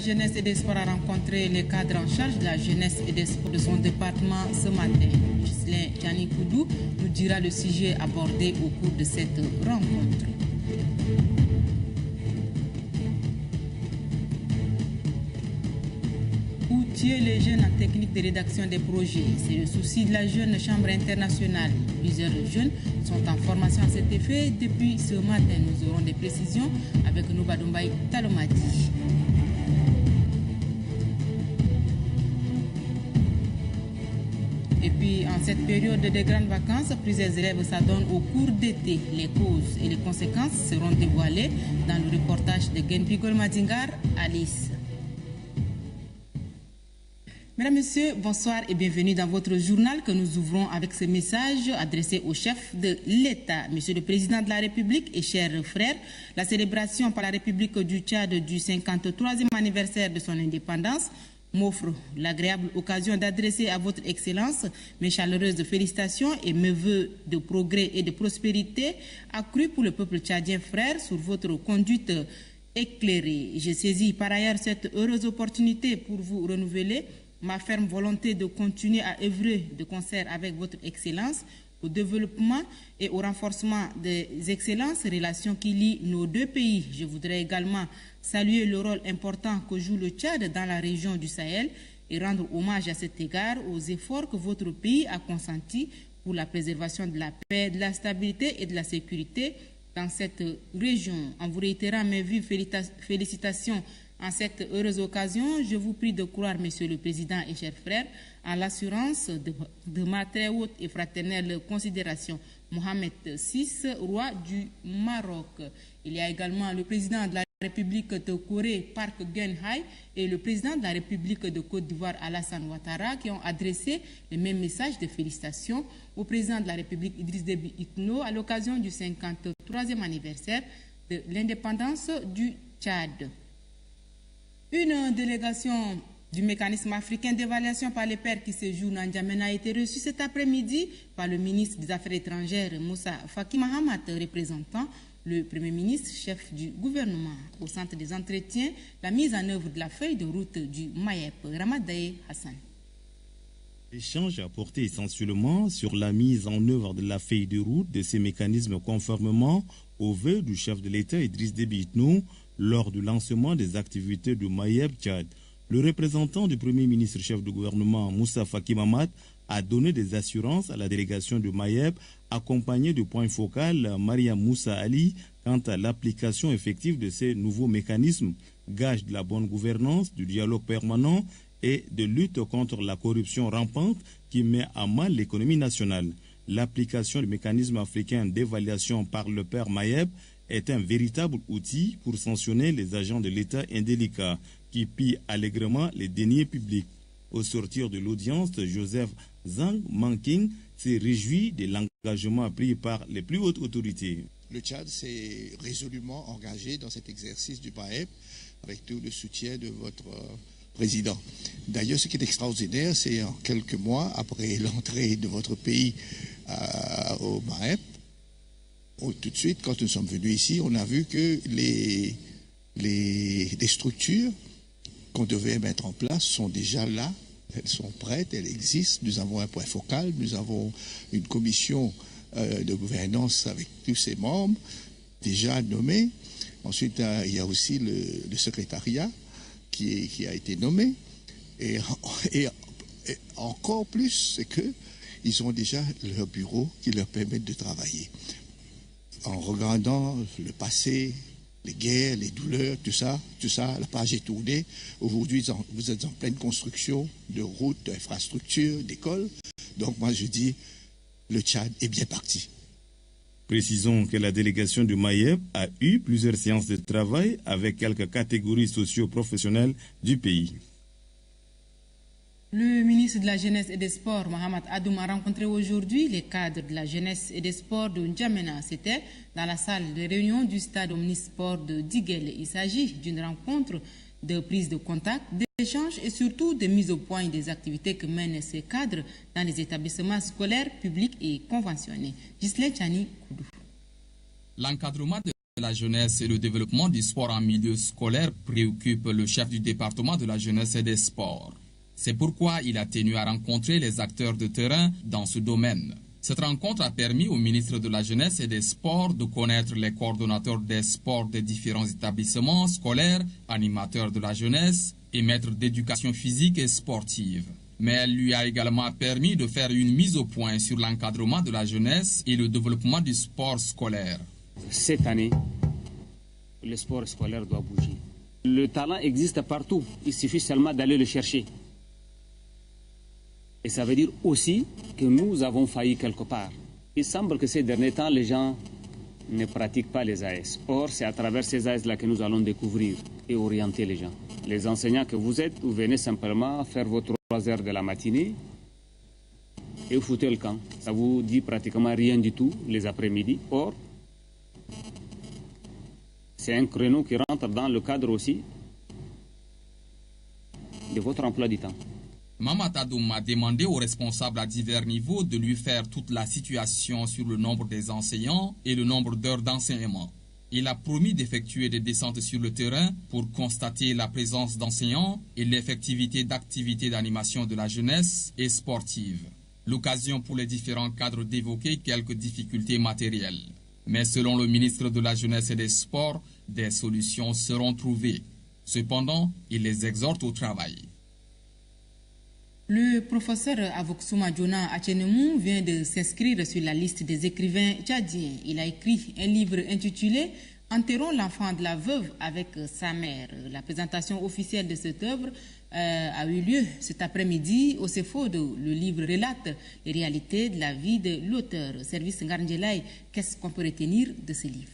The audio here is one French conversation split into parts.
jeunesse et des sports a rencontré les cadres en charge de la jeunesse et des sports de son département ce matin. Ghislain Tiani Koudou nous dira le sujet abordé au cours de cette rencontre. Outiller les jeunes en technique de rédaction des projets, c'est le souci de la jeune chambre internationale. Plusieurs jeunes sont en formation à cet effet. Depuis ce matin, nous aurons des précisions avec Noubadoumbaï Talomati. Et puis, en cette période de grandes vacances, plusieurs élèves s'adonnent au cours d'été. Les causes et les conséquences seront dévoilées dans le reportage de Genpigol Madingar, Alice. Mesdames, Messieurs, bonsoir et bienvenue dans votre journal que nous ouvrons avec ce message adressé au chef de l'État. Monsieur le Président de la République et chers frères, la célébration par la République du Tchad du 53e anniversaire de son indépendance m'offre l'agréable occasion d'adresser à votre Excellence mes chaleureuses félicitations et mes vœux de progrès et de prospérité accrus pour le peuple tchadien frère sur votre conduite éclairée. Je saisis par ailleurs cette heureuse opportunité pour vous renouveler ma ferme volonté de continuer à œuvrer de concert avec votre Excellence au développement et au renforcement des excellences relations qui lient nos deux pays. Je voudrais également saluer le rôle important que joue le Tchad dans la région du Sahel et rendre hommage à cet égard aux efforts que votre pays a consentis pour la préservation de la paix, de la stabilité et de la sécurité dans cette région. En vous réitérant mes vives félicitations en cette heureuse occasion, je vous prie de croire, Monsieur le Président et chers frères, à l'assurance de ma très haute et fraternelle considération. Mohamed VI, roi du Maroc. Il y a également le président de la République de Corée, Park Geun-hye, et le président de la République de Côte d'Ivoire, Alassane Ouattara, qui ont adressé le même message de félicitations au président de la République, Idriss Déby Itno, à l'occasion du 53e anniversaire de l'indépendance du Tchad. Une délégation du mécanisme africain d'évaluation par les pairs qui séjournent en N'Djamena a été reçue cet après-midi par le ministre des Affaires étrangères, Moussa Faki Mahamat, représentant le Premier ministre, chef du gouvernement. Au centre des entretiens, la mise en œuvre de la feuille de route du MAEP. Ramadaye Hassan. L'échange a porté essentiellement sur la mise en œuvre de la feuille de route de ces mécanismes conformément aux vœux du chef de l'État Idriss Déby Itno lors du lancement des activités du MAEP Tchad. Le représentant du Premier ministre chef du gouvernement Moussa Faki Mahamat a donné des assurances à la délégation du MAEP, accompagné du point focal Maria Moussa Ali quant à l'application effective de ces nouveaux mécanismes, gage de la bonne gouvernance, du dialogue permanent et de lutte contre la corruption rampante qui met à mal l'économie nationale. L'application du mécanisme africain d'évaluation par le père MAEP est un véritable outil pour sanctionner les agents de l'État indélicats qui pillent allègrement les deniers publics. Au sortir de l'audience, Joseph Zhang Manking s'est réjoui de l'engagement pris par les plus hautes autorités. Le Tchad s'est résolument engagé dans cet exercice du MAEP avec tout le soutien de votre président. D'ailleurs, ce qui est extraordinaire, c'est en quelques mois après l'entrée de votre pays au MAEP, tout de suite, quand nous sommes venus ici, on a vu que les structures qu'on devait mettre en place sont déjà là, elles sont prêtes, elles existent. Nous avons un point focal, nous avons une commission de gouvernance avec tous ses membres déjà nommés. Ensuite, il y a aussi le secrétariat qui a été nommé. Et encore plus, c'est qu'ils ont déjà leur bureau qui leur permettent de travailler. En regardant le passé, les guerres, les douleurs, tout ça, la page est tournée. Aujourd'hui, vous êtes en pleine construction de routes, d'infrastructures, d'écoles. Donc moi, je dis, le Tchad est bien parti. Précisons que la délégation du MAEP a eu plusieurs séances de travail avec quelques catégories socio-professionnelles du pays. Le ministre de la Jeunesse et des Sports, Mohamed Adoum, a rencontré aujourd'hui les cadres de la jeunesse et des sports de N'Djamena. C'était dans la salle de réunion du stade omnisport de Diguel. Il s'agit d'une rencontre de prise de contact, d'échange et surtout de mise au point des activités que mènent ces cadres dans les établissements scolaires, publics et conventionnés. Ghislain Tiani Koudou. L'encadrement de La jeunesse et le développement du sport en milieu scolaire préoccupe le chef du département de la jeunesse et des sports. C'est pourquoi il a tenu à rencontrer les acteurs de terrain dans ce domaine. Cette rencontre a permis au ministre de la Jeunesse et des Sports de connaître les coordonnateurs des sports des différents établissements scolaires, animateurs de la jeunesse et maîtres d'éducation physique et sportive. Mais elle lui a également permis de faire une mise au point sur l'encadrement de la jeunesse et le développement du sport scolaire. Cette année, le sport scolaire doit bouger. Le talent existe partout, il suffit seulement d'aller le chercher. Et ça veut dire aussi que nous avons failli quelque part. Il semble que ces derniers temps, les gens ne pratiquent pas les AS. Or, c'est à travers ces AS-là que nous allons découvrir et orienter les gens. Les enseignants que vous êtes, vous venez simplement faire vos 3 heures de la matinée et vous foutez le camp. Ça vous dit pratiquement rien du tout les après-midi. Or, c'est un créneau qui rentre dans le cadre aussi de votre emploi du temps. Mamata Doum a demandé aux responsables à divers niveaux de lui faire toute la situation sur le nombre des enseignants et le nombre d'heures d'enseignement. Il a promis d'effectuer des descentes sur le terrain pour constater la présence d'enseignants et l'effectivité d'activités d'animation de la jeunesse et sportive. L'occasion pour les différents cadres d'évoquer quelques difficultés matérielles. Mais selon le ministre de la Jeunesse et des Sports, des solutions seront trouvées. Cependant, il les exhorte au travail. Le professeur Avoxuma Jona Achenemou vient de s'inscrire sur la liste des écrivains tchadiens. Il a écrit un livre intitulé « Enterrons l'enfant de la veuve avec sa mère ». La présentation officielle de cette œuvre a eu lieu cet après-midi au CEFOD. Le livre relate les réalités de la vie de l'auteur. Service Ngarnjelay, qu'est-ce qu'on peut retenir de ce livre?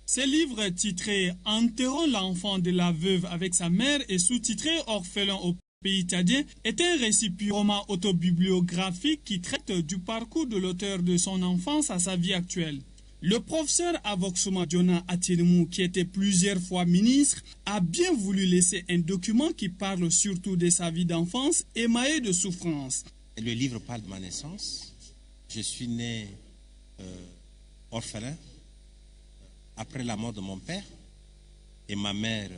Ce livre titré « Enterrons l'enfant de la veuve avec sa mère » et sous-titré « Orphelin au pays tchadien » est un récit purement autobibliographique qui traite du parcours de l'auteur de son enfance à sa vie actuelle. Le professeur Avoxuma Jona Achenemou, qui était plusieurs fois ministre, a bien voulu laisser un document qui parle surtout de sa vie d'enfance émaillée de souffrances. Le livre parle de ma naissance. Je suis né orphelin après la mort de mon père, et ma mère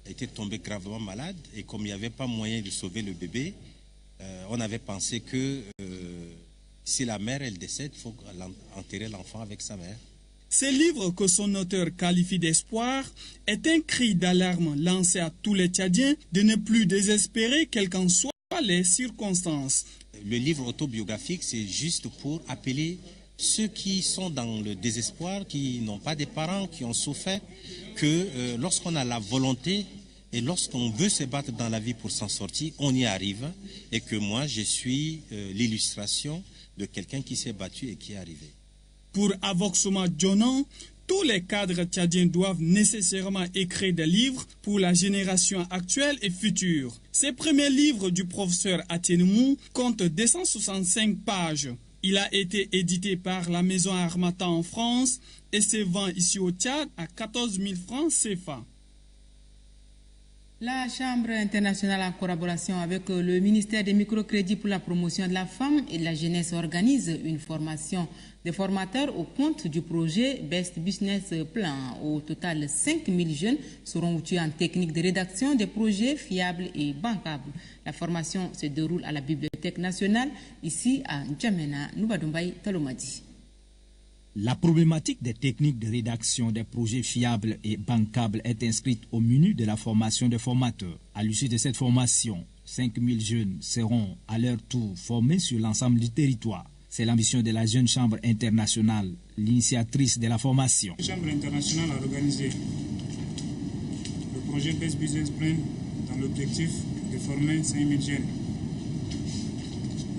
était tombée gravement malade, et comme il n'y avait pas moyen de sauver le bébé, on avait pensé que si la mère elle décède, il faut enterrer l'enfant avec sa mère. Ce livre, que son auteur qualifie d'espoir, est un cri d'alarme lancé à tous les Tchadiens de ne plus désespérer quelles qu'en soient les circonstances. Le livre autobiographique, c'est juste pour appeler ceux qui sont dans le désespoir, qui n'ont pas de parents, qui ont souffert, que lorsqu'on a la volonté et lorsqu'on veut se battre dans la vie pour s'en sortir, on y arrive. Et que moi, je suis l'illustration de quelqu'un qui s'est battu et qui est arrivé. Pour Avoxuma Jona, tous les cadres tchadiens doivent nécessairement écrire des livres pour la génération actuelle et future. Ce premier livre du professeur Achenemou compte 265 pages. Il a été édité par la maison Harmattan en France et se vend ici au Tchad à 14 000 francs CFA. La Chambre internationale, en collaboration avec le ministère des microcrédits pour la promotion de la femme et de la jeunesse, organise une formation des formateurs au compte du projet Best Business Plan. Au total, 5 000 jeunes seront outillés en technique de rédaction des projets fiables et bancables. La formation se déroule à la Bibliothèque nationale, ici à N'Djamena, Noubadoumbaye, Talomadi. La problématique des techniques de rédaction des projets fiables et bancables est inscrite au menu de la formation des formateurs. À l'issue de cette formation, 5 000 jeunes seront à leur tour formés sur l'ensemble du territoire. C'est l'ambition de la Jeune Chambre internationale, l'initiatrice de la formation. La Chambre internationale a organisé le projet Best Business Plan dans l'objectif de former 5 000 jeunes.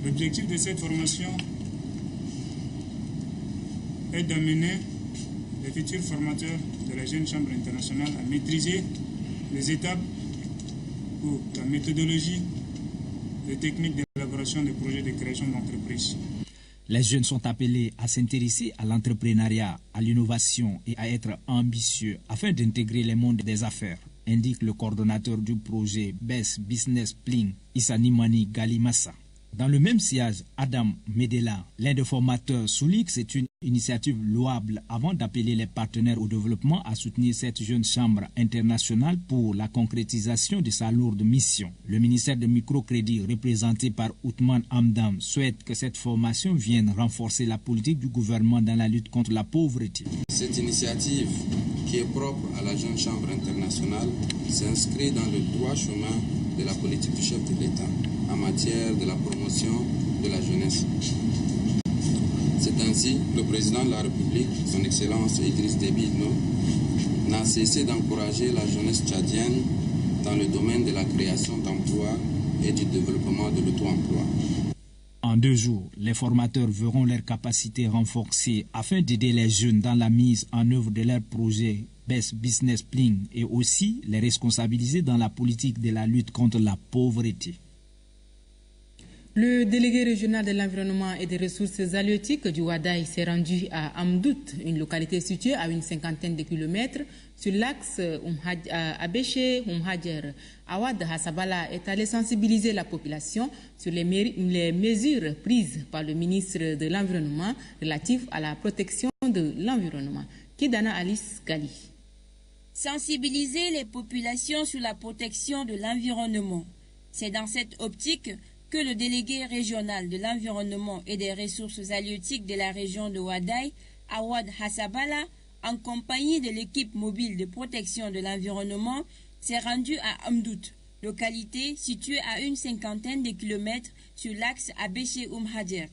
L'objectif de cette formation est d'amener les futurs formateurs de la Jeune Chambre internationale à maîtriser les étapes ou la méthodologie, les techniques d'élaboration des projets de création d'entreprise. Les jeunes sont appelés à s'intéresser à l'entrepreneuriat, à l'innovation et à être ambitieux afin d'intégrer le monde des affaires, indique le coordonnateur du projet Best Business Plan, Issa Nimani Galimassa. Dans le même sillage, Adam Medela, l'un des formateurs, souligne que c'est une initiative louable avant d'appeler les partenaires au développement à soutenir cette jeune chambre internationale pour la concrétisation de sa lourde mission. Le ministère de microcrédit, représenté par Othman Hamdam, souhaite que cette formation vienne renforcer la politique du gouvernement dans la lutte contre la pauvreté. Cette initiative, qui est propre à la jeune chambre internationale, s'inscrit dans le droit chemin de la politique du chef de l'État en matière de la promotion de la jeunesse. C'est ainsi que le président de la République, son Excellence Idriss Déby Itno, n'a cessé d'encourager la jeunesse tchadienne dans le domaine de la création d'emplois et du développement de l'auto-emploi. En 2 jours, les formateurs verront leurs capacités renforcées afin d'aider les jeunes dans la mise en œuvre de leurs projets Best Business Plan et aussi les responsabiliser dans la politique de la lutte contre la pauvreté. Le délégué régional de l'environnement et des ressources halieutiques du Wadaï s'est rendu à Amdout, une localité située à une 50aine de kilomètres sur l'axe Abéché-Oumhadjer. Awad Hassabala est allé sensibiliser la population sur les mesures prises par le ministre de l'Environnement relatives à la protection de l'environnement. Kidana Alice Gali. Sensibiliser les populations sur la protection de l'environnement. C'est dans cette optique que le délégué régional de l'environnement et des ressources halieutiques de la région de Wadaï, Awad Hassabala, en compagnie de l'équipe mobile de protection de l'environnement, s'est rendu à Amdout, localité située à une 50aine de kilomètres sur l'axe Abéché-Oumhadjer.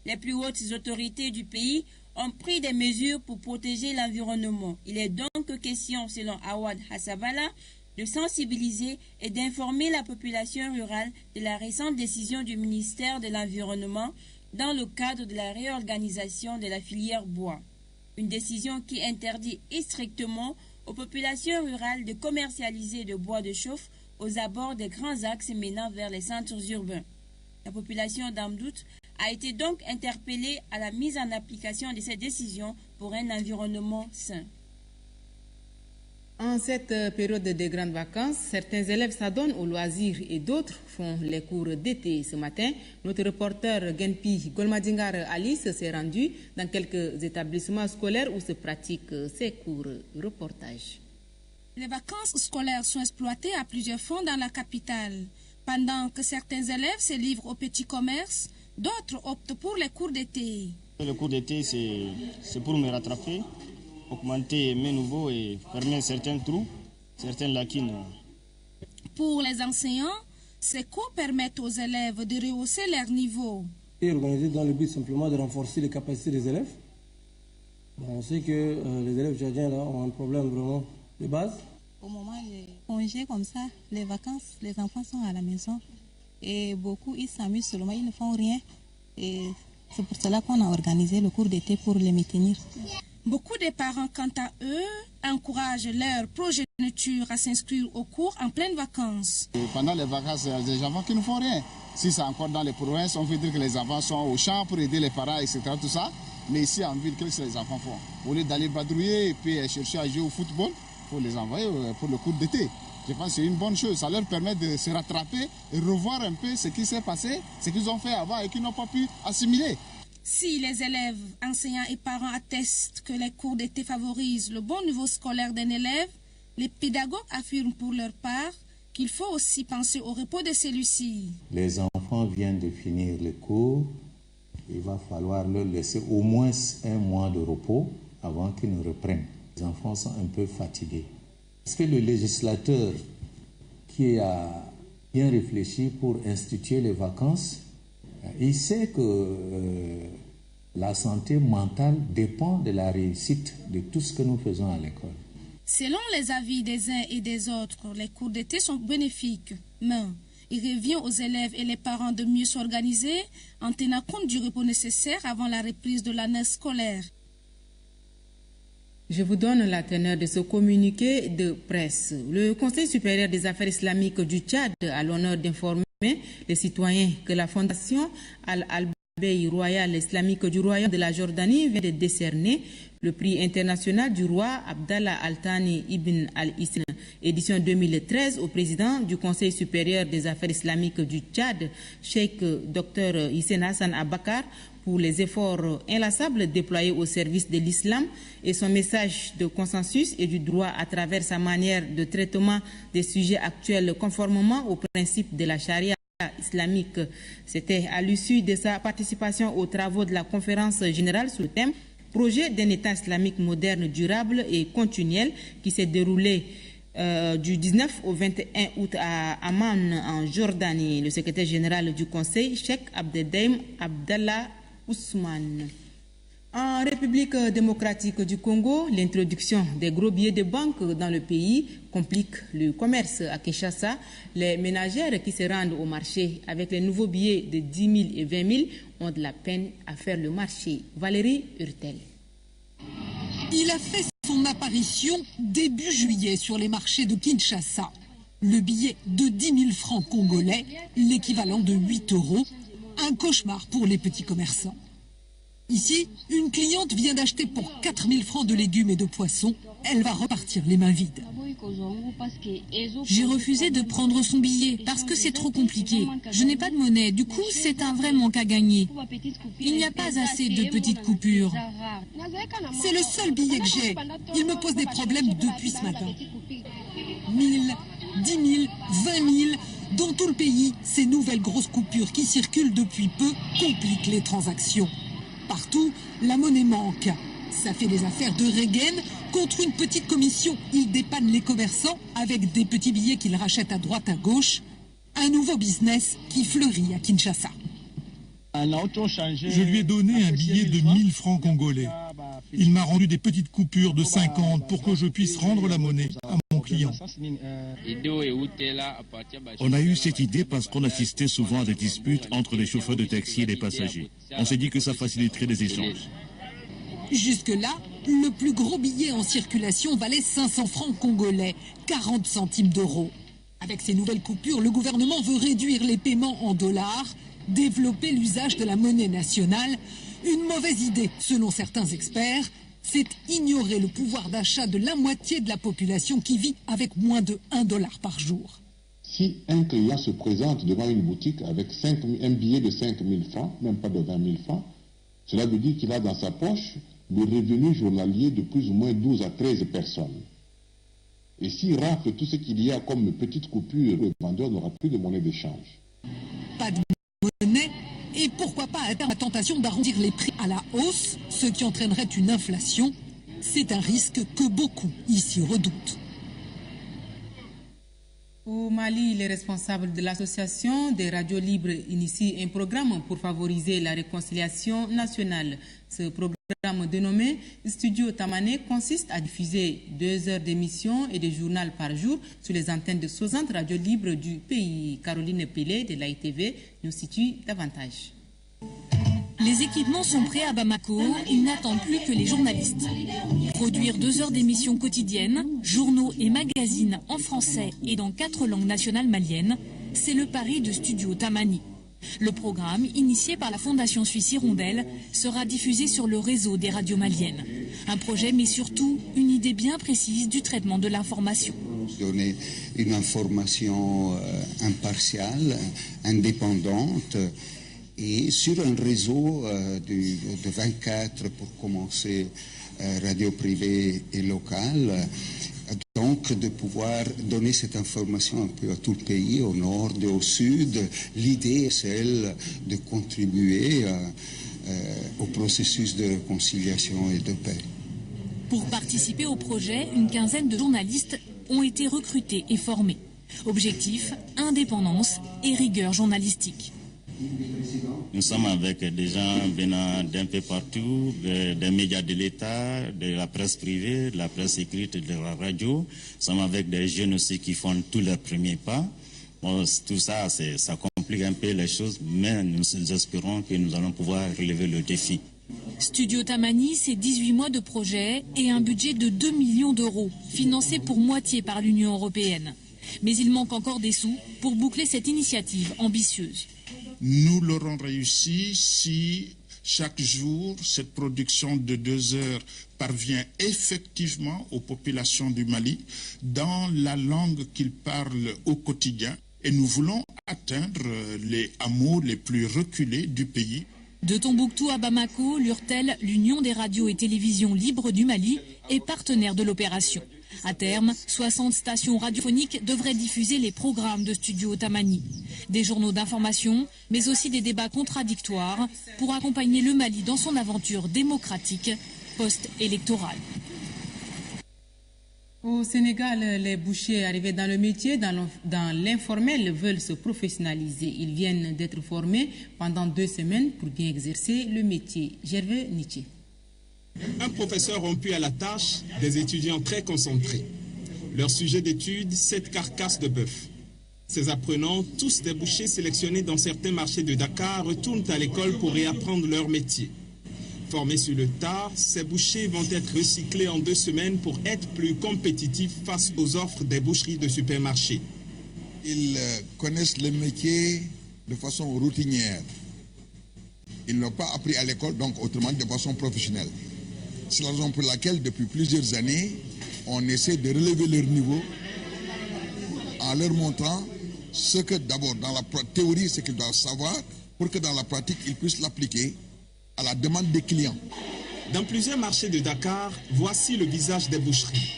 Les plus hautes autorités du pays ont pris des mesures pour protéger l'environnement. Il est donc question, selon Awad Hassabala, de sensibiliser et d'informer la population rurale de la récente décision du ministère de l'Environnement dans le cadre de la réorganisation de la filière bois. Une décision qui interdit strictement aux populations rurales de commercialiser de bois de chauffe aux abords des grands axes menant vers les centres urbains. La population d'Amdout a été donc interpellée à la mise en application de cette décision pour un environnement sain. En cette période de grandes vacances, certains élèves s'adonnent aux loisirs et d'autres font les cours d'été. Ce matin, notre reporter Genpi Golmadingar Alice s'est rendu dans quelques établissements scolaires où se pratiquent ces cours. Reportage. Les vacances scolaires sont exploitées à plusieurs fonds dans la capitale. Pendant que certains élèves se livrent au petit commerce, d'autres optent pour les cours d'été. Le cours d'été, c'est pour me rattraper, augmenter mes nouveaux et fermer certains trous, certaines lacunes. Pour les enseignants, ces cours permettent aux élèves de rehausser leur niveau. Et organisé dans le but simplement de renforcer les capacités des élèves. On sait que les élèves tchadiens là ont un problème vraiment de base. Au moment des congés comme ça, les vacances, les enfants sont à la maison et beaucoup ils s'amusent seulement, ils ne font rien. Et c'est pour cela qu'on a organisé le cours d'été pour les maintenir. Beaucoup de parents, quant à eux, encouragent leur progéniture à s'inscrire au cours en pleine vacances. Pendant les vacances, il y a des enfants qui ne font rien. Si c'est encore dans les provinces, on veut dire que les enfants sont au champ pour aider les parents, etc. Tout ça. Mais ici en ville, qu'est-ce que les enfants font? Au lieu d'aller badrouiller et puis chercher à jouer au football, il faut les envoyer pour le cours d'été. Je pense que c'est une bonne chose. Ça leur permet de se rattraper et revoir un peu ce qui s'est passé, ce qu'ils ont fait avant et qu'ils n'ont pas pu assimiler. Si les élèves, enseignants et parents attestent que les cours d'été favorisent le bon niveau scolaire d'un élève, les pédagogues affirment pour leur part qu'il faut aussi penser au repos de celui-ci. Les enfants viennent de finir les cours, il va falloir leur laisser au moins 1 mois de repos avant qu'ils ne reprennent. Les enfants sont un peu fatigués. Est-ce que le législateur qui a bien réfléchi pour instituer les vacances, il sait que la santé mentale dépend de la réussite de tout ce que nous faisons à l'école. Selon les avis des uns et des autres, les cours d'été sont bénéfiques. Mais il revient aux élèves et les parents de mieux s'organiser en tenant compte du repos nécessaire avant la reprise de l'année scolaire. Je vous donne la teneur de ce communiqué de presse. Le Conseil supérieur des affaires islamiques du Tchad a l'honneur d'informer les citoyens que la Fondation Al-Alba l'abbaye royale islamique du royaume de la Jordanie vient de décerner le prix international du roi Abdallah Al-Thani Ibn Al-Isna, édition 2013, au président du Conseil supérieur des affaires islamiques du Tchad, Cheikh Dr Hissène Hassan Abakar, pour les efforts inlassables déployés au service de l'islam et son message de consensus et du droit à travers sa manière de traitement des sujets actuels conformément aux principes de la charia islamique. C'était à l'issue de sa participation aux travaux de la conférence générale sur le thème Projet d'un État islamique moderne, durable et continuel qui s'est déroulé du 19 au 21 août à Amman en Jordanie. Le secrétaire général du Conseil, Cheikh Abdeldaim Abdallah Ousmane. En République démocratique du Congo, l'introduction des gros billets de banque dans le pays complique le commerce. À Kinshasa, les ménagères qui se rendent au marché avec les nouveaux billets de 10 000 et 20 000 ont de la peine à faire le marché. Valérie Hurtel. Il a fait son apparition début juillet sur les marchés de Kinshasa. Le billet de 10 000 francs congolais, l'équivalent de 8 €, un cauchemar pour les petits commerçants. Ici, une cliente vient d'acheter pour 4 000 francs de légumes et de poissons. Elle va repartir les mains vides. J'ai refusé de prendre son billet parce que c'est trop compliqué. Je n'ai pas de monnaie, du coup c'est un vrai manque à gagner. Il n'y a pas assez de petites coupures. C'est le seul billet que j'ai. Il me pose des problèmes depuis ce matin. 1 000, 10 000, 20 000... Dans tout le pays, ces nouvelles grosses coupures qui circulent depuis peu compliquent les transactions. Partout, la monnaie manque. Ça fait des affaires de Regen. Contre une petite commission, il dépanne les commerçants avec des petits billets qu'il rachète à droite à gauche. Un nouveau business qui fleurit à Kinshasa. Je lui ai donné un billet de 1 000 francs congolais. Il m'a rendu des petites coupures de 50 pour que je puisse rendre la monnaie à mon client. On a eu cette idée parce qu'on assistait souvent à des disputes entre les chauffeurs de taxi et les passagers. On s'est dit que ça faciliterait les échanges. Jusque-là, le plus gros billet en circulation valait 500 francs congolais, 40 centimes d'euros. Avec ces nouvelles coupures, le gouvernement veut réduire les paiements en dollars, développer l'usage de la monnaie nationale. Une mauvaise idée, selon certains experts, c'est ignorer le pouvoir d'achat de la moitié de la population qui vit avec moins de 1 $ par jour. Si un client se présente devant une boutique avec un billet de 5 000 francs, même pas de 20 000 francs, cela veut dire qu'il a dans sa poche le revenu journalier de plus ou moins 12 à 13 personnes. Et s'il rafle tout ce qu'il y a comme petite coupure, le vendeur n'aura plus de monnaie d'échange. Pas de monnaie, et pourquoi pas atteindre la tentation d'arrondir les prix à la hausse, ce qui entraînerait une inflation. C'est un risque que beaucoup ici redoutent. Au Mali, les responsables de l'association des radios libres initient un programme pour favoriser la réconciliation nationale. Ce programme dénommé Studio Tamané consiste à diffuser 2 heures d'émissions et de journal par jour sur les antennes de 60 radios libres du pays. Caroline Pelé de l'AITV nous situe davantage. Les équipements sont prêts à Bamako, ils n'attendent plus que les journalistes. Produire 2 heures d'émissions quotidiennes, journaux et magazines en français et dans 4 langues nationales maliennes, c'est le pari de Studio Tamani. Le programme, initié par la Fondation Suisse Hirondelle, sera diffusé sur le réseau des radios maliennes. Un projet, mais surtout une idée bien précise du traitement de l'information. Donner une information impartiale, indépendante, et sur un réseau de 24 pour commencer, radio privée et locale, donc de pouvoir donner cette information un peu à tout le pays, au nord et au sud. L'idée est celle de contribuer au processus de réconciliation et de paix. Pour participer au projet, une quinzaine de journalistes ont été recrutés et formés. Objectif, indépendance et rigueur journalistique. Nous sommes avec des gens venant d'un peu partout, des médias de l'État, de la presse privée, de la presse écrite, de la radio. Nous sommes avec des jeunes aussi qui font tous leurs premiers pas. Bon, tout ça, ça complique un peu les choses, mais nous espérons que nous allons pouvoir relever le défi. Studio Tamani, c'est 18 mois de projet et un budget de 2 millions d'euros, financé pour moitié par l'Union européenne. Mais il manque encore des sous pour boucler cette initiative ambitieuse. Nous l'aurons réussi si chaque jour, cette production de 2 heures parvient effectivement aux populations du Mali dans la langue qu'ils parlent au quotidien. Et nous voulons atteindre les hameaux les plus reculés du pays. De Tombouctou à Bamako, l'URTEL, l'Union des radios et télévisions libres du Mali, est partenaire de l'opération. À terme, 60 stations radiophoniques devraient diffuser les programmes de Studio Tamani. Des journaux d'information, mais aussi des débats contradictoires pour accompagner le Mali dans son aventure démocratique post-électorale. Au Sénégal, les bouchers arrivés dans le métier, dans l'informel, veulent se professionnaliser. Ils viennent d'être formés pendant 2 semaines pour bien exercer le métier. Gervais Nietzsche. Un professeur rompu à la tâche, des étudiants très concentrés. Leur sujet d'étude, 7 carcasses de bœuf. Ces apprenants, tous des bouchers sélectionnés dans certains marchés de Dakar, retournent à l'école pour réapprendre leur métier. Formés sur le tard, ces bouchers vont être recyclés en 2 semaines pour être plus compétitifs face aux offres des boucheries de supermarchés. Ils connaissent le métier de façon routinière. Ils n'ont pas appris à l'école, donc autrement de façon professionnelle. C'est la raison pour laquelle, depuis plusieurs années, on essaie de relever leur niveau en leur montrant ce que, d'abord, dans la théorie, ce qu'ils doivent savoir, pour que dans la pratique, ils puissent l'appliquer à la demande des clients. Dans plusieurs marchés de Dakar, voici le visage des boucheries.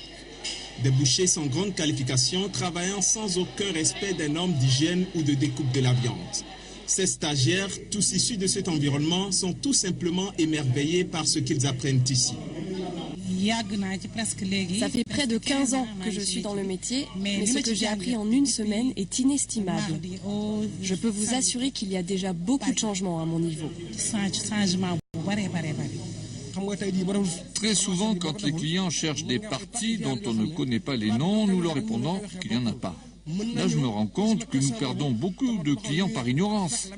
Des bouchers sans grande qualification, travaillant sans aucun respect des normes d'hygiène ou de découpe de la viande. Ces stagiaires, tous issus de cet environnement, sont tout simplement émerveillés par ce qu'ils apprennent ici. Ça fait près de 15 ans que je suis dans le métier, mais ce que j'ai appris en 1 semaine est inestimable. Je peux vous assurer qu'il y a déjà beaucoup de changements à mon niveau. Très souvent, quand les clients cherchent des parties dont on ne connaît pas les noms, nous leur répondons qu'il n'y en a pas. Là, je me rends compte que nous perdons beaucoup de clients par ignorance.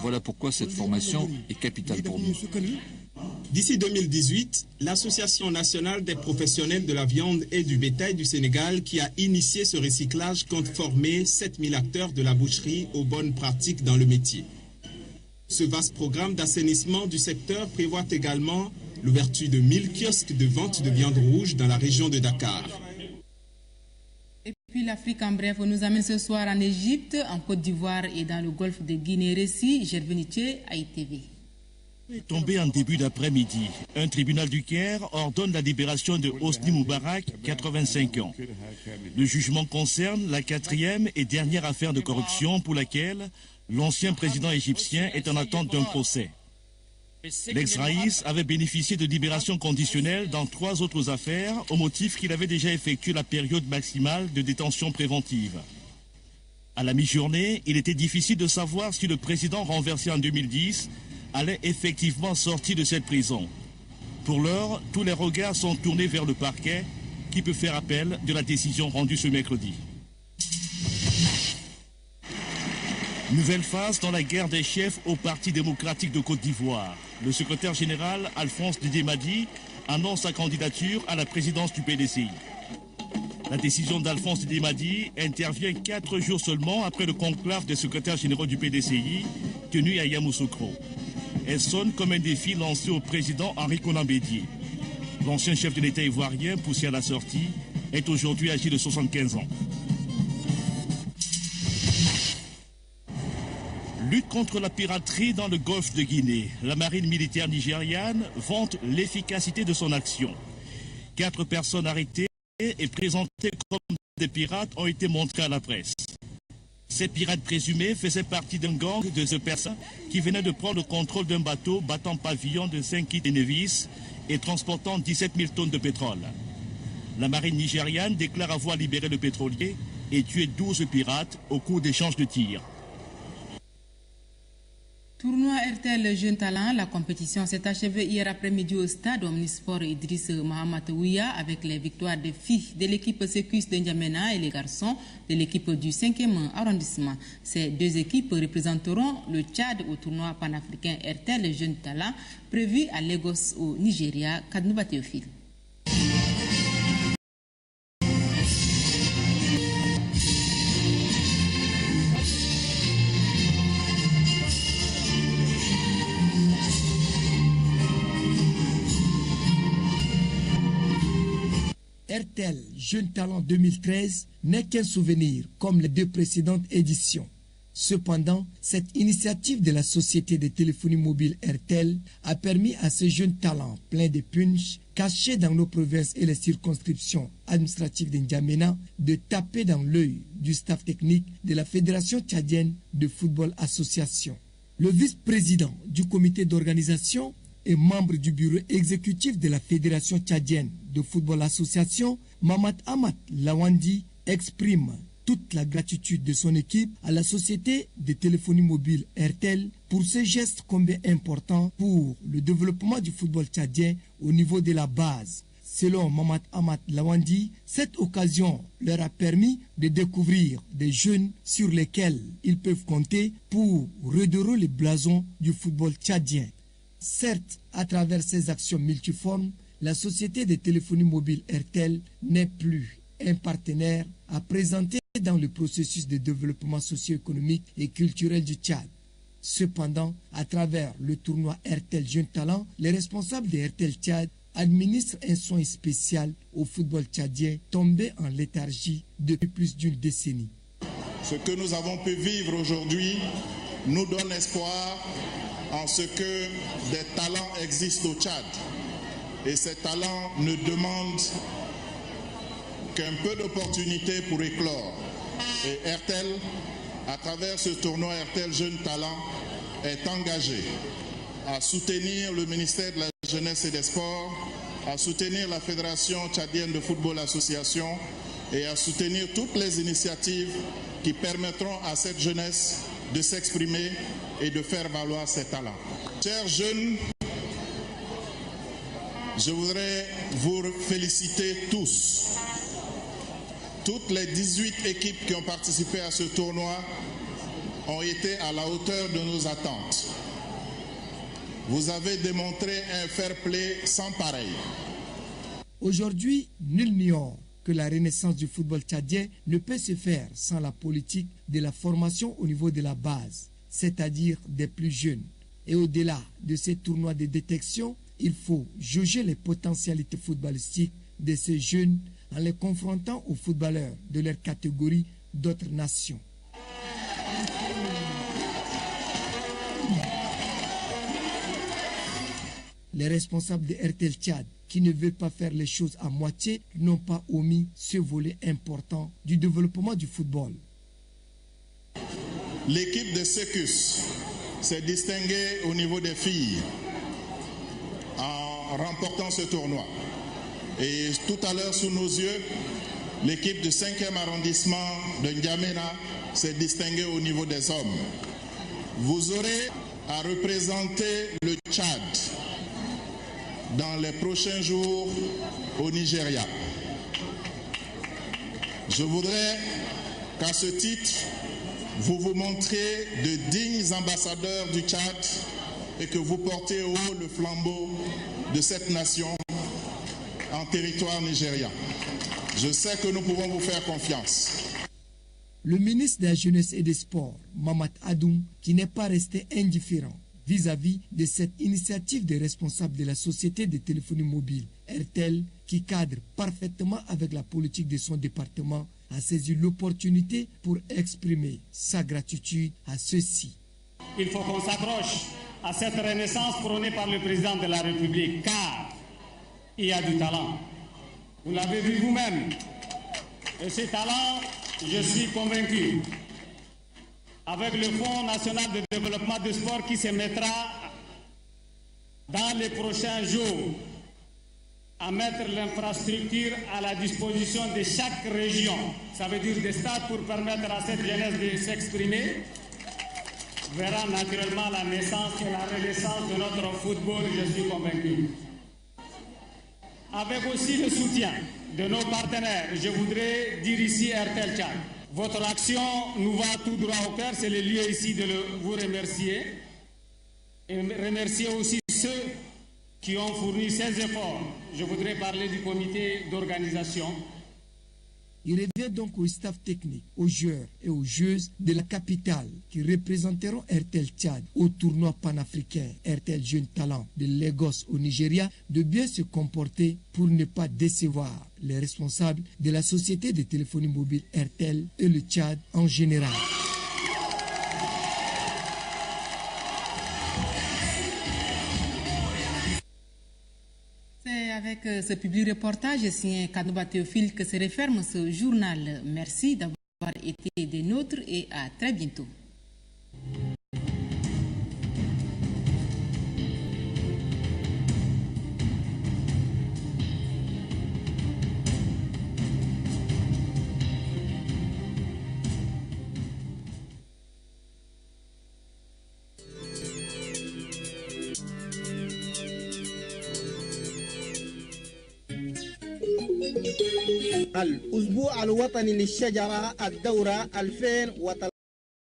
Voilà pourquoi cette formation est capitale pour nous. D'ici 2018, l'Association nationale des professionnels de la viande et du bétail du Sénégal, qui a initié ce recyclage, compte former 7000 acteurs de la boucherie aux bonnes pratiques dans le métier. Ce vaste programme d'assainissement du secteur prévoit également l'ouverture de 1000 kiosques de vente de viande rouge dans la région de Dakar. Et puis l'Afrique en bref nous amène ce soir en Égypte, en Côte d'Ivoire et dans le golfe de Guinée-Récy. Gervais Nietzsche, ITV. Tombé en début d'après-midi, un tribunal du Caire ordonne la libération de Hosni Moubarak, 85 ans. Le jugement concerne la 4e et dernière affaire de corruption pour laquelle l'ancien président égyptien est en attente d'un procès. L'ex-Raïs avait bénéficié de libération conditionnelle dans 3 autres affaires au motif qu'il avait déjà effectué la période maximale de détention préventive. À la mi-journée, il était difficile de savoir si le président renversé en 2010 allait effectivement sortir de cette prison. Pour l'heure, tous les regards sont tournés vers le parquet qui peut faire appel de la décision rendue ce mercredi. Nouvelle phase dans la guerre des chefs au Parti démocratique de Côte d'Ivoire. Le secrétaire général Alphonse Didier Madi annonce sa candidature à la présidence du PDCI. La décision d'Alphonse Didier Madi intervient 4 jours seulement après le conclave des secrétaires généraux du PDCI tenu à Yamoussoukro. Elle sonne comme un défi lancé au président Henri Konan Bédié. L'ancien chef de l'État ivoirien, poussé à la sortie, est aujourd'hui âgé de 75 ans. Lutte contre la piraterie dans le golfe de Guinée. La marine militaire nigériane vante l'efficacité de son action. 4 personnes arrêtées et présentées comme des pirates ont été montrées à la presse. Ces pirates présumés faisaient partie d'un gang de 2 personnes qui venaient de prendre le contrôle d'un bateau battant pavillon de Saint-Kitts et Nevis et transportant 17 000 tonnes de pétrole. La marine nigériane déclare avoir libéré le pétrolier et tué 12 pirates au cours d'échanges de tirs. Tournoi RTL Jeune Talent, la compétition s'est achevée hier après-midi au stade Omnisport Idriss Mahamatouia avec les victoires des filles de l'équipe Secus de N'Djamena et les garçons de l'équipe du 5e arrondissement. Ces 2 équipes représenteront le Tchad au tournoi panafricain RTL Jeune Talent prévu à Lagos au Nigeria. Kadnouba Théophile. RTL Jeune Talent 2013 n'est qu'un souvenir comme les 2 précédentes éditions. Cependant, cette initiative de la société de téléphonie mobile RTL a permis à ce jeune talent plein de punch, caché dans nos provinces et les circonscriptions administratives de N'Djamena, de taper dans l'œil du staff technique de la Fédération tchadienne de football association. Le vice-président du comité d'organisation et membre du bureau exécutif de la Fédération tchadienne de football association, Mamat Amat Lawandi, exprime toute la gratitude de son équipe à la société de téléphonie mobile RTL pour ce geste combien important pour le développement du football tchadien au niveau de la base. Selon Mamat Amat Lawandi, cette occasion leur a permis de découvrir des jeunes sur lesquels ils peuvent compter pour redorer le blason du football tchadien. Certes, à travers ces actions multiformes, la société de téléphonie mobile RTL n'est plus un partenaire à présenter dans le processus de développement socio-économique et culturel du Tchad. Cependant, à travers le tournoi RTL Jeune Talent, les responsables de RTL Tchad administrent un soin spécial au football tchadien tombé en léthargie depuis plus d'une décennie. Ce que nous avons pu vivre aujourd'hui nous donne espoir en ce que des talents existent au Tchad. Et ces talents ne demandent qu'un peu d'opportunités pour éclore. Et RTL, à travers ce tournoi RTL Jeune Talent, est engagé à soutenir le ministère de la Jeunesse et des Sports, à soutenir la Fédération tchadienne de football association et à soutenir toutes les initiatives qui permettront à cette jeunesse de s'exprimer et de faire valoir ses talents. Chers jeunes, je voudrais vous féliciter tous. Toutes les 18 équipes qui ont participé à ce tournoi ont été à la hauteur de nos attentes. Vous avez démontré un fair play sans pareil. Aujourd'hui, nul n'ignore que la renaissance du football tchadien ne peut se faire sans la politique de la formation au niveau de la base, c'est-à-dire des plus jeunes. Et au-delà de ces tournois de détection, il faut jauger les potentialités footballistiques de ces jeunes en les confrontant aux footballeurs de leur catégorie d'autres nations. Les responsables de RTL Tchad, qui ne veulent pas faire les choses à moitié, n'ont pas omis ce volet important du développement du football. L'équipe de Secus s'est distinguée au niveau des filles en remportant ce tournoi. Et tout à l'heure, sous nos yeux, l'équipe du 5e arrondissement de N'Djamena s'est distinguée au niveau des hommes. Vous aurez à représenter le Tchad dans les prochains jours au Nigeria. Je voudrais qu'à ce titre, vous vous montriez de dignes ambassadeurs du Tchad et que vous portez haut le flambeau de cette nation en territoire nigérien. Je sais que nous pouvons vous faire confiance. Le ministre de la Jeunesse et des Sports, Mamat Adoum, qui n'est pas resté indifférent vis-à-vis de cette initiative des responsables de la société de téléphonie mobile RTL, qui cadre parfaitement avec la politique de son département, a saisi l'opportunité pour exprimer sa gratitude à ceux-ci. Il faut qu'on s'accroche à cette renaissance prônée par le président de la République, car il y a du talent. Vous l'avez vu vous-même. Et ce talent, je suis convaincu, avec le Fonds national de développement du sport qui se mettra dans les prochains jours à mettre l'infrastructure à la disposition de chaque région. Ça veut dire des stades pour permettre à cette jeunesse de s'exprimer, verra naturellement la naissance et la renaissance de notre football, je suis convaincu. Avec aussi le soutien de nos partenaires, je voudrais dire ici RTL Tchad. Votre action nous va tout droit au cœur, c'est le lieu ici de vous remercier. Et remercier aussi ceux qui ont fourni ces efforts. Je voudrais parler du comité d'organisation Il revient donc au staff technique, aux joueurs et aux joueuses de la capitale qui représenteront RTL Tchad au tournoi panafricain RTL Jeune Talent de Lagos au Nigeria de bien se comporter pour ne pas décevoir les responsables de la société de téléphonie mobile RTL et le Tchad en général. C'est avec ce public reportage signé Kanouba Théophile que se referme ce journal. Merci d'avoir été des nôtres et à très bientôt. الأسبوع الوطني للشجرة الدورة 2013